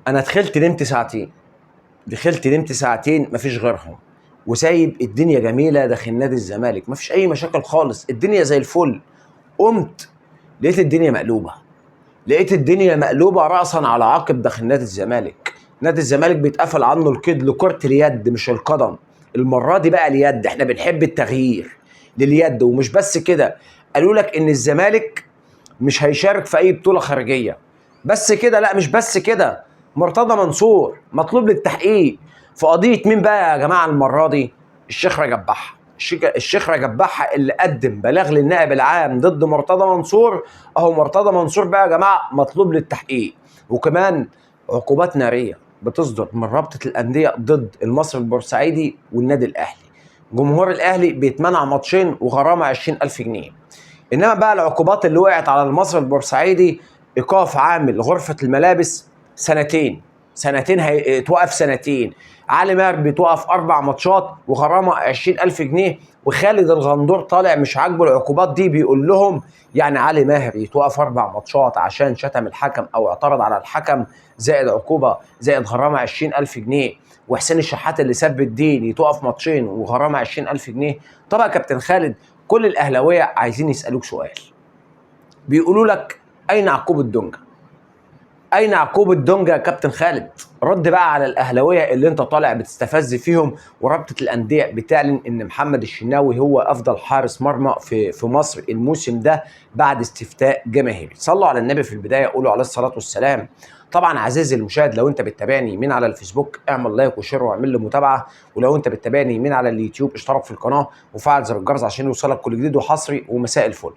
انا دخلت نمت ساعتين، دخلت نمت ساعتين مفيش غيرهم، وسايب الدنيا جميله داخل نادي الزمالك، مفيش اي مشاكل خالص، الدنيا زي الفل. قمت لقيت الدنيا مقلوبه، لقيت الدنيا مقلوبه راسا على عقب داخل نادي الزمالك. نادي الزمالك بيتقفل عنه القيد لكره اليد مش القدم. المره دي بقى اليد، احنا بنحب التغيير لليد. ومش بس كده، قالوا لك ان الزمالك مش هيشارك في اي بطوله خارجيه. بس كده؟ لا، مش بس كده، مرتضى منصور مطلوب للتحقيق في قضيه مين بقى يا جماعه المره دي؟ الشيخ رجب بحه. الشيخ رجب بحه اللي قدم بلاغ للنائب العام ضد مرتضى منصور، اهو مرتضى منصور بقى يا جماعه مطلوب للتحقيق. وكمان عقوبات ناريه بتصدر من رابطه الانديه ضد المصري البورسعيدي والنادي الاهلي. جمهور الاهلي بيتمنع ماتشين وغرامه 20,000 جنيه. انما بقى العقوبات اللي وقعت على المصري البورسعيدي: ايقاف عامل غرفه الملابس سنتين، سنتين هيتوقف سنتين. علي ماهر بيتوقف 4 ماتشات وغرامه 20,000 جنيه. وخالد الغندور طالع مش عاجبه العقوبات دي، بيقول لهم يعني علي ماهر يتوقف 4 ماتشات عشان شتم الحكم او اعترض على الحكم، زائد عقوبه زائد غرامه 20,000 جنيه، وحسين الشحات اللي سب الدين يتوقف ماتشين وغرامه 20,000 جنيه. طبعا يا كابتن خالد، كل الاهلاويه عايزين يسالوك سؤال، بيقولوا لك اين عقوبه دونجا؟ اين عقوبه دونجا يا كابتن خالد؟ رد بقى على الاهلاويه اللي انت طالع بتستفز فيهم. ورابطه الانديه بتعلن ان محمد الشناوي هو افضل حارس مرمى في مصر الموسم ده بعد استفتاء جماهيري. صلوا على النبي في البدايه، قولوا عليه الصلاه والسلام. طبعا عزيزي المشاهد، لو انت بتتابعني من على الفيسبوك اعمل لايك وشير واعمل لي متابعه، ولو انت بتتابعني من على اليوتيوب اشترك في القناه وفعل زر الجرس عشان يوصلك كل جديد وحصري. ومساء الفل،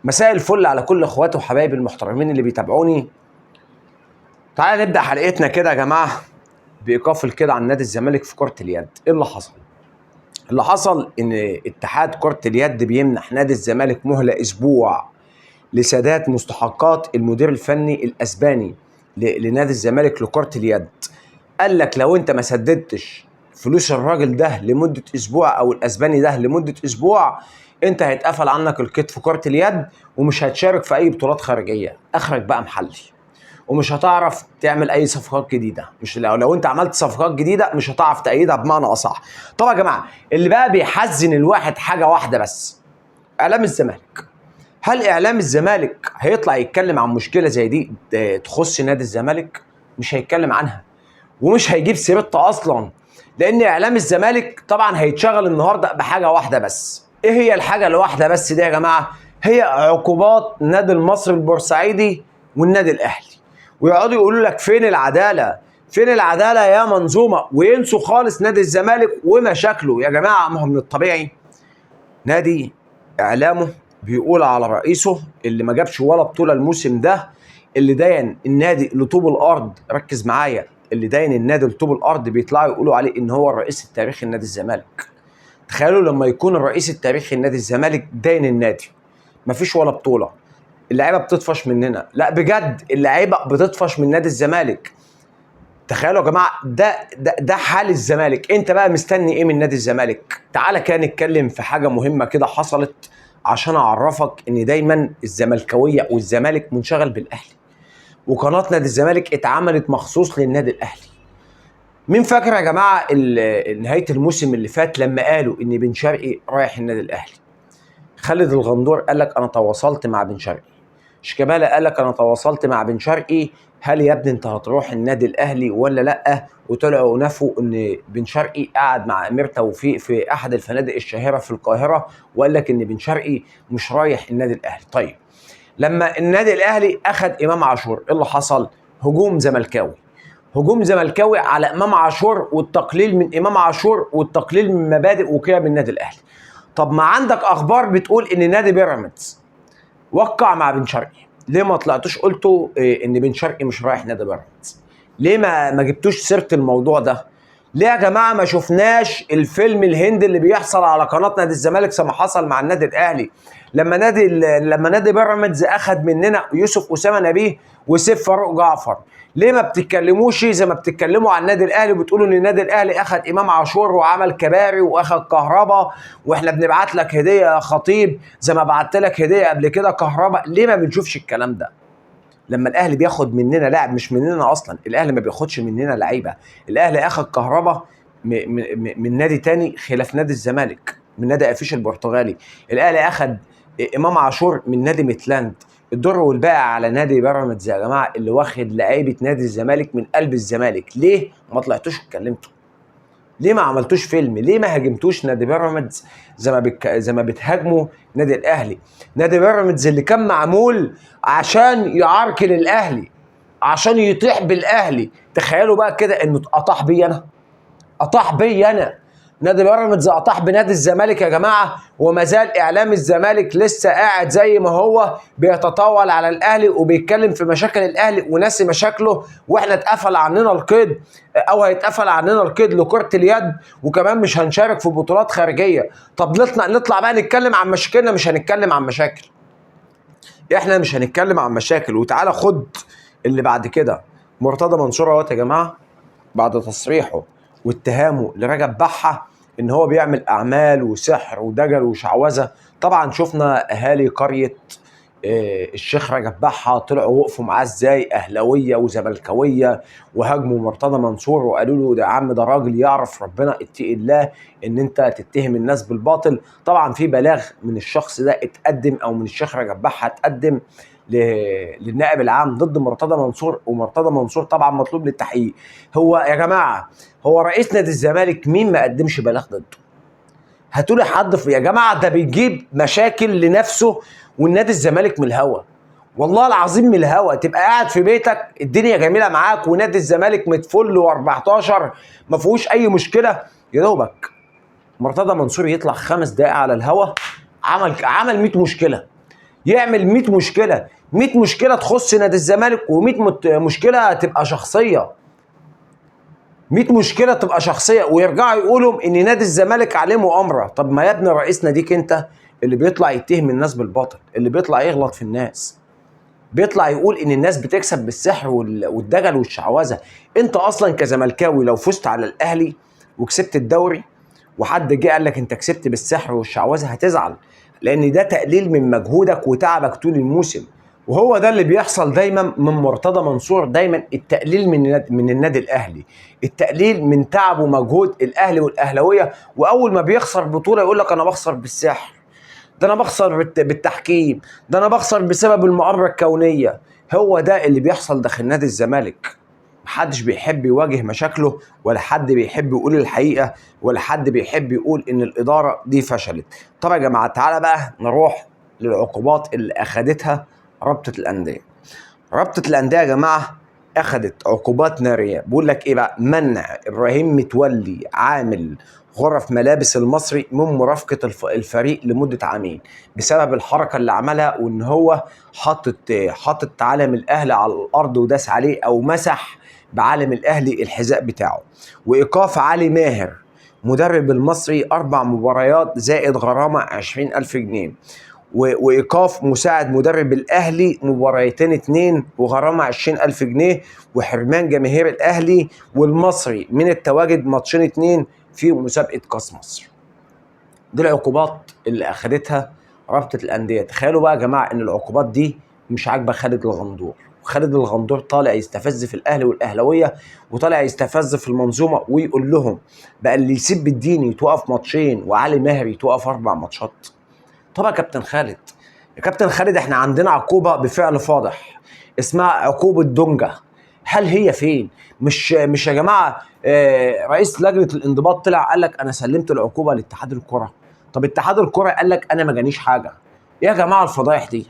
مساء الفل على كل اخواتي وحبايبي المحترمين اللي بيتابعوني. تعالى نبدا حلقتنا كده يا جماعه بايقاف القيد عن نادي الزمالك في كره اليد. ايه اللي حصل؟ اللي حصل ان اتحاد كره اليد بيمنح نادي الزمالك مهله اسبوع لسداد مستحقات المدير الفني الاسباني لنادي الزمالك لكره اليد. قال لك لو انت ما سددتش فلوس الراجل ده لمده اسبوع او الاسباني ده لمده اسبوع، انت هيتقفل عنك القيد في كره اليد ومش هتشارك في اي بطولات خارجيه، اخرك بقى محلي. ومش هتعرف تعمل اي صفقات جديده، مش لو انت عملت صفقات جديده مش هتعرف تأيدها بمعنى اصح. طبعا يا جماعه، اللي بقى بيحزن الواحد حاجه واحده بس: اعلام الزمالك. هل اعلام الزمالك هيطلع يتكلم عن مشكله زي دي تخص نادي الزمالك؟ مش هيتكلم عنها ومش هيجيب سيرتها اصلا، لان اعلام الزمالك طبعا هيتشغل النهارده بحاجه واحده بس. ايه هي الحاجه الواحده بس دي يا جماعه؟ هي عقوبات نادي المصري البورسعيدي والنادي الاهلي. ويقعدوا يقولوا لك فين العداله؟ فين العداله يا منظومه؟ وينسوا خالص نادي الزمالك ومشاكله. يا جماعه، ما هو من الطبيعي نادي اعلامه بيقول على رئيسه اللي ما جابش ولا بطوله الموسم ده، اللي داين النادي لطوب الارض، ركز معايا، اللي داين النادي لطوب الارض بيطلعوا يقولوا عليه ان هو الرئيس التاريخي لنادي الزمالك. تخيلوا لما يكون الرئيس التاريخي لنادي الزمالك داين النادي، مفيش ولا بطوله، اللعيبه بتطفش مننا. لا بجد، اللعيبه بتطفش من نادي الزمالك. تخيلوا يا جماعه، ده حال الزمالك. انت بقى مستني ايه من نادي الزمالك؟ تعالى كده نتكلم في حاجه مهمه كده حصلت عشان اعرفك ان دايما الزملكاويه والزمالك منشغل بالاهلي، وقناه نادي الزمالك اتعملت مخصوص للنادي الاهلي. مين فاكر يا جماعه نهايه الموسم اللي فات لما قالوا ان بن شرقي رايح النادي الاهلي؟ خالد الغندور قال لك انا تواصلت مع بن شرقي، شيكابالا قال لك انا تواصلت مع بن شرقي، هل يا ابني انت هتروح النادي الاهلي ولا لا؟ وطلعوا نفوا ان بن شرقي قعد مع امير توفيق في احد الفنادق الشهيره في القاهره وقال لك ان بن شرقي مش رايح النادي الاهلي. طيب، لما النادي الاهلي اخذ امام عاشور، ايه اللي حصل؟ هجوم زملكاوي، هجوم زملكاوي على امام عاشور والتقليل من امام عاشور والتقليل من مبادئ وقيم النادي الاهلي. طب ما عندك اخبار بتقول ان نادي بيراميدز وقع مع بن شرقي، ليه ما طلعتوش قلتوا ان بن شرقي مش رايح نادي بيراميدز؟ ليه ما جبتوش سيره الموضوع ده؟ ليه يا جماعه ما شفناش الفيلم الهندي اللي بيحصل على قناه نادي الزمالك زي ما حصل مع النادي الاهلي؟ لما نادي بيراميدز اخذ مننا يوسف اسامه نبيه وسيف فاروق جعفر، ليه ما بتتكلموش زي ما بتتكلموا عن النادي الاهلي وبتقولوا ان النادي الاهلي اخذ امام عاشور وعمل كباري واخذ كهربا واحنا بنبعت لك هديه يا خطيب زي ما بعت لك هديه قبل كده كهربا؟ ليه ما بنشوفش الكلام ده؟ لما الاهلي بياخد مننا لاعب مش مننا اصلا، الاهلي ما بياخدش مننا لعيبه، الاهلي اخد كهربا من نادي تاني خلاف نادي الزمالك، من نادي افيش البرتغالي. الاهلي اخد امام عاشور من نادي ميتلاند. الدور والباقي على نادي بيراميدز يا جماعه اللي واخد لعيبه نادي الزمالك من قلب الزمالك. ليه ما طلعتوش اتكلمتوا؟ ليه ما عملتوش فيلم؟ ليه ما هاجمتوش نادي بيراميدز زي ما بتهاجموا نادي الاهلي؟ نادي بيراميدز اللي كان معمول عشان يعركل الاهلي، عشان يطيح بالاهلي. تخيلوا بقى كده انه اطاح بي انا، اطاح بي انا. نادي بيراميدز اطاح بنادي الزمالك يا جماعه، وما زال اعلام الزمالك لسه قاعد زي ما هو بيتطاول على الاهلي وبيتكلم في مشاكل الاهلي وناسي مشاكله، واحنا اتقفل عننا القيد او هيتقفل عننا القيد لكره اليد، وكمان مش هنشارك في بطولات خارجيه. طب نطلع بقى نتكلم عن مشاكلنا؟ مش هنتكلم عن مشاكل، احنا مش هنتكلم عن مشاكل. وتعالى خد اللي بعد كده. مرتضى منصور اهوت يا جماعه بعد تصريحه واتهامه لرجب بحة ان هو بيعمل اعمال وسحر ودجل وشعوذه. طبعا شفنا اهالي قريه الشيخ رجب بحة طلعوا وقفوا معاه ازاي، اهلاويه وزملكاويه، وهاجموا مرتضى منصور وقالوا له ده يا عم ده راجل يعرف ربنا، اتقي الله ان انت تتهم الناس بالباطل. طبعا في بلاغ من الشخص ده اتقدم، او من الشيخ رجب بحة اتقدم للنائب العام ضد مرتضى منصور، ومرتضى منصور طبعا مطلوب للتحقيق. هو يا جماعه هو رئيس نادي الزمالك مين ما قدمش بلاغ ضده؟ هاتولي حد يا جماعه، ده بيجيب مشاكل لنفسه والنادي الزمالك من الهوا. والله العظيم من الهوا. تبقى قاعد في بيتك الدنيا جميله معاك ونادي الزمالك متفل و14 ما فيهوش اي مشكله، يا دوبك مرتضى منصور يطلع 5 دقائق على الهوا عمل 100 مشكله، يعمل 100 مشكله، 100 مشكله تخص نادي الزمالك، و100 مشكله تبقى شخصيه، 100 مشكله تبقى شخصيه، ويرجعوا يقولوا ان نادي الزمالك عليه مؤامره. طب ما يا ابني رئيس ناديك انت اللي بيطلع يتهم الناس بالباطل، اللي بيطلع يغلط في الناس، بيطلع يقول ان الناس بتكسب بالسحر والدجل والشعوذه. انت اصلا كزملكاوي لو فزت على الاهلي وكسبت الدوري وحد جه قال لك انت كسبت بالسحر والشعوذه هتزعل، لان ده تقليل من مجهودك وتعبك طول الموسم. وهو ده اللي بيحصل دايما من مرتضى منصور، دايما التقليل من النادي الاهلي، التقليل من تعب ومجهود الاهلي والاهلاويه. واول ما بيخسر بطوله يقول لك انا بخسر بالسحر، ده انا بخسر بالتحكيم، ده انا بخسر بسبب المؤامره الكونيه. هو ده اللي بيحصل داخل نادي الزمالك. محدش بيحب يواجه مشاكله، ولا حد بيحب يقول الحقيقه، ولا حد بيحب يقول ان الاداره دي فشلت. طب يا جماعه تعالى بقى نروح للعقوبات اللي اخدتها رابطه الانديه. رابطه الانديه يا جماعه اخدت عقوبات ناريه. بيقول لك ايه بقى؟ منع ابراهيم متولي عامل غرف ملابس المصري من مرافقه الفريق لمده عامين بسبب الحركه اللي عملها، وان هو حاطط علم الاهلي على الارض وداس عليه، او مسح بعلم الاهلي الحذاء بتاعه. وايقاف علي ماهر مدرب المصري 4 مباريات زائد غرامه 20,000 جنيه. وايقاف مساعد مدرب الاهلي مباريتين 2 وغرامه 20,000 جنيه. وحرمان جماهير الاهلي والمصري من التواجد ماتشين 2 في مسابقه كاس مصر. دي العقوبات اللي اخدتها رابطه الانديه. تخيلوا بقى يا جماعه ان العقوبات دي مش عاجبه خالد الغندور، وخالد الغندور طالع يستفز في الاهلي والاهلاويه، وطالع يستفز في المنظومه، ويقول لهم بقى اللي يسيب الدين يتوقف ماتشين وعلي ماهر يتوقف 4 ماتشات. طب يا كابتن خالد، يا كابتن خالد احنا عندنا عقوبه بفعل فاضح اسمها عقوبه دونجا. هل هي فين؟ مش يا جماعه رئيس لجنه الانضباط طلع قال لك انا سلمت العقوبه لاتحاد الكره. طب اتحاد الكره قال لك انا ما جانيش حاجه. ايه يا جماعه الفضايح دي؟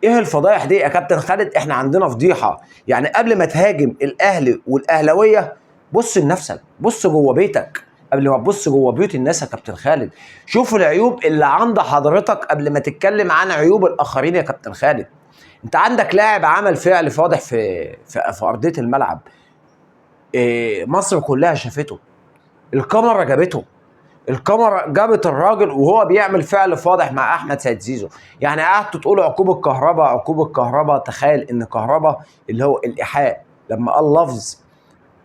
ايه الفضايح دي يا كابتن خالد؟ احنا عندنا فضيحه. يعني قبل ما تهاجم الاهلي والاهلاويه بص لنفسك، بص جوه بيتك قبل ما تبص جوه بيوت الناس يا كابتن خالد. شوف العيوب اللي عند حضرتك قبل ما تتكلم عن عيوب الاخرين يا كابتن خالد. انت عندك لاعب عمل فعل فاضح في ارضيه الملعب، مصر كلها شافته، الكاميرا جابته، الكاميرا جابت الراجل وهو بيعمل فعل فاضح مع احمد سيد زيزو. يعني قعدتوا تقولوا عقوبه كهرباء عقوبه كهرباء. تخيل ان كهرباء اللي هو الايحاء لما قال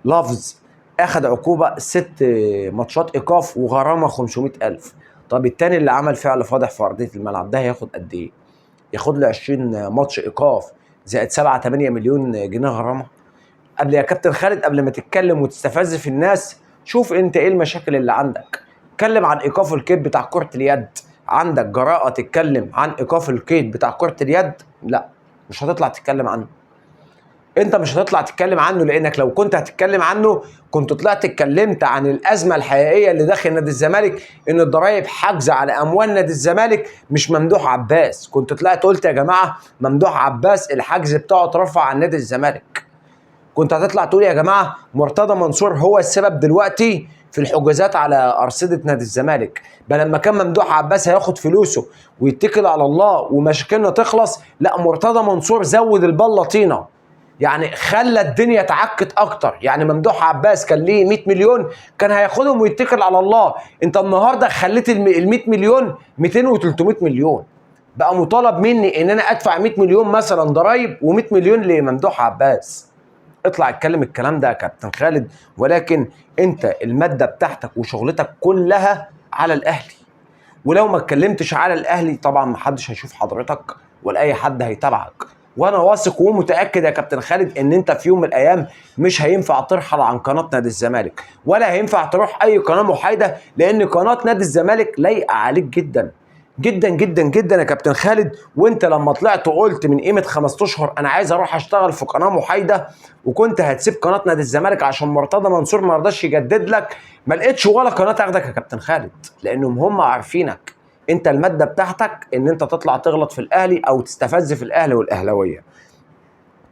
لفظ اخد عقوبه 6 ماتشات ايقاف وغرامه 500,000. طب التاني اللي عمل فعل فاضح في ارضيه الملعب ده هياخد قد ايه؟ ياخد له 20 ماتش ايقاف زائد 7 8 مليون جنيه غرامه. قبل يا كابتن خالد، قبل ما تتكلم وتستفز في الناس، شوف انت ايه المشاكل اللي عندك. اتكلم عن ايقاف القيد بتاع كرة اليد. عندك جراءة تتكلم عن ايقاف القيد بتاع كرة اليد؟ لا، مش هتطلع تتكلم عنه. انت مش هتطلع تتكلم عنه، لانك لو كنت هتتكلم عنه كنت طلعت اتكلمت عن الازمه الحقيقيه اللي داخل نادي الزمالك، ان الضرايب حاجزه على اموال نادي الزمالك، مش ممدوح عباس. كنت طلعت قلت يا جماعه ممدوح عباس الحجز بتاعه اترفع عن نادي الزمالك. كنت هتطلع تقول يا جماعه مرتضى منصور هو السبب دلوقتي في الحجوزات على ارصده نادي الزمالك، بل لما كان ممدوح عباس هياخد فلوسه ويتكل على الله ومشاكلنا تخلص، لا مرتضى منصور زود البله طينه، يعني خلى الدنيا تعكت اكتر. يعني ممدوح عباس كان ليه 100 مليون كان هياخدهم ويتكل على الله، انت النهارده خليت ال 100 مليون 200 و300 مليون. بقى مطالب مني ان انا ادفع 100 مليون مثلا ضرايب و100 مليون لممدوح عباس. اطلع اتكلم الكلام ده يا كابتن خالد، ولكن انت الماده بتاعتك وشغلتك كلها على الاهلي، ولو ما اتكلمتش على الاهلي طبعا ما حدش هيشوف حضرتك ولا اي حد هيتابعك. وانا واثق ومتاكد يا كابتن خالد ان انت في يوم من الايام مش هينفع ترحل عن قناه نادي الزمالك، ولا هينفع تروح اي قناه محايده، لان قناه نادي الزمالك لايقه عليك جدا جدا جدا جدا يا كابتن خالد. وانت لما طلعت وقلت من قيمه 5 اشهر انا عايز اروح اشتغل في قناه محايده، وكنت هتسيب قناه نادي الزمالك عشان مرتضى منصور ما رضاش يجدد لك، ما لقيتش ولا قناه تاخدك يا كابتن خالد، لانهم هم عارفينك. انت الماده بتاعتك ان انت تطلع تغلط في الاهلي او تستفز في الاهلي والاهلاويه.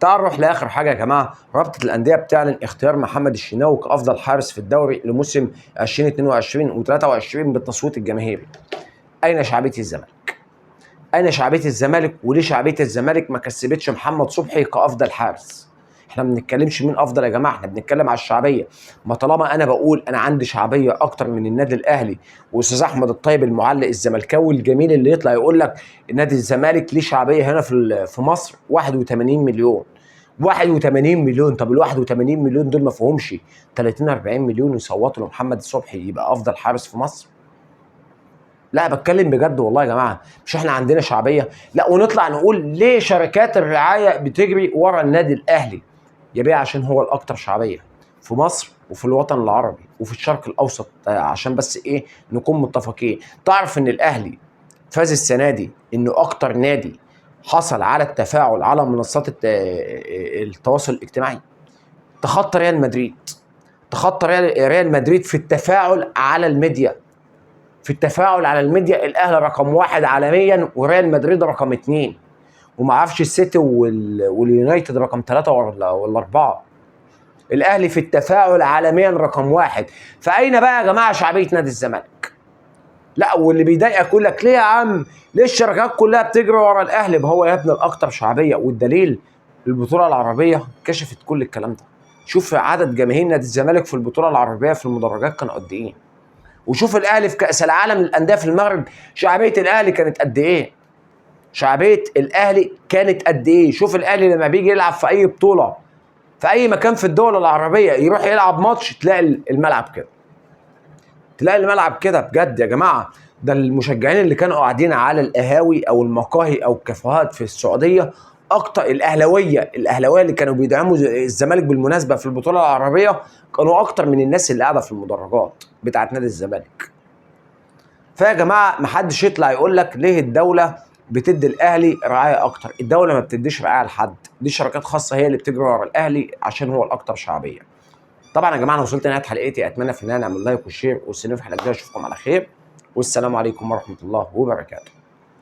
تعال نروح لاخر حاجه يا جماعه. رابطه الانديه بتعلن اختيار محمد الشناوي كافضل حارس في الدوري لموسم 2022 و23 بالتصويت الجماهيري. اين شعبيه الزمالك؟ اين شعبيه الزمالك؟ وليه شعبيه الزمالك ما كسبتش محمد صبحي كافضل حارس؟ احنا ما بنتكلمش مين افضل يا جماعه، احنا بنتكلم على الشعبيه. ما طالما انا بقول انا عندي شعبيه اكتر من النادي الاهلي، واستاذ احمد الطيب المعلق الزملكاوي الجميل اللي يطلع يقول لك نادي الزمالك ليه شعبيه هنا في مصر 81 مليون. 81 مليون، طب ال 81 مليون دول ما فيهمش 30 40 مليون يصوتوا لمحمد صبحي يبقى افضل حارس في مصر؟ لا بتكلم بجد والله يا جماعه، مش احنا عندنا شعبيه؟ لا، ونطلع نقول ليه شركات الرعايه بتجري ورا النادي الاهلي؟ يا بيه عشان هو الاكثر شعبيه في مصر وفي الوطن العربي وفي الشرق الاوسط. عشان بس ايه نكون متفقين. تعرف ان الاهلي فاز السنه دي انه اكتر نادي حصل على التفاعل على منصات التواصل الاجتماعي. تخطى ريال مدريد، تخطى ريال مدريد في التفاعل على الميديا. في التفاعل على الميديا الاهلي رقم 1 عالميا وريال مدريد رقم 2، وما اعرفش السيتي واليونايتد رقم 3 ولا 4. الاهلي في التفاعل عالميا رقم 1. فاين بقى يا جماعه شعبيه نادي الزمالك؟ لا، واللي بيضايقك يقول لك ليه يا عم؟ ليه الشركات كلها بتجري ورا الاهلي؟ ما هو يا ابني الاكثر شعبيه، والدليل البطوله العربيه كشفت كل الكلام ده. شوف عدد جماهير نادي الزمالك في البطوله العربيه في المدرجات كان قد ايه، وشوف الاهلي في كاس العالم للانديه في المغرب شعبيه الاهلي كانت قد ايه. شعبيه الاهلي كانت قد ايه. شوف الاهلي لما بيجي يلعب في اي بطوله في اي مكان في الدول العربيه، يروح يلعب ماتش تلاقي الملعب كده، تلاقي الملعب كده بجد يا جماعه. ده المشجعين اللي كانوا قاعدين على القهاوي او المقاهي او الكافيهات في السعوديه اكتر، الاهلاويه اللي كانوا بيدعموا الزمالك بالمناسبه في البطوله العربيه كانوا اكتر من الناس اللي قاعده في المدرجات بتاعت نادي الزمالك. فيا جماعه محدش يطلع يقول لك ليه الدوله بتدي الاهلي رعايه اكتر. الدوله ما بتديش رعايه لحد، دي شركات خاصه هي اللي بتجري ورا الاهلي عشان هو الاكثر شعبيه. طبعا يا جماعه انا وصلت لنهايه حلقتي، اتمنى في النهايه نعمل لايك وشير، والسلام في حلقه جايه، اشوفكم على خير، والسلام عليكم ورحمه الله وبركاته.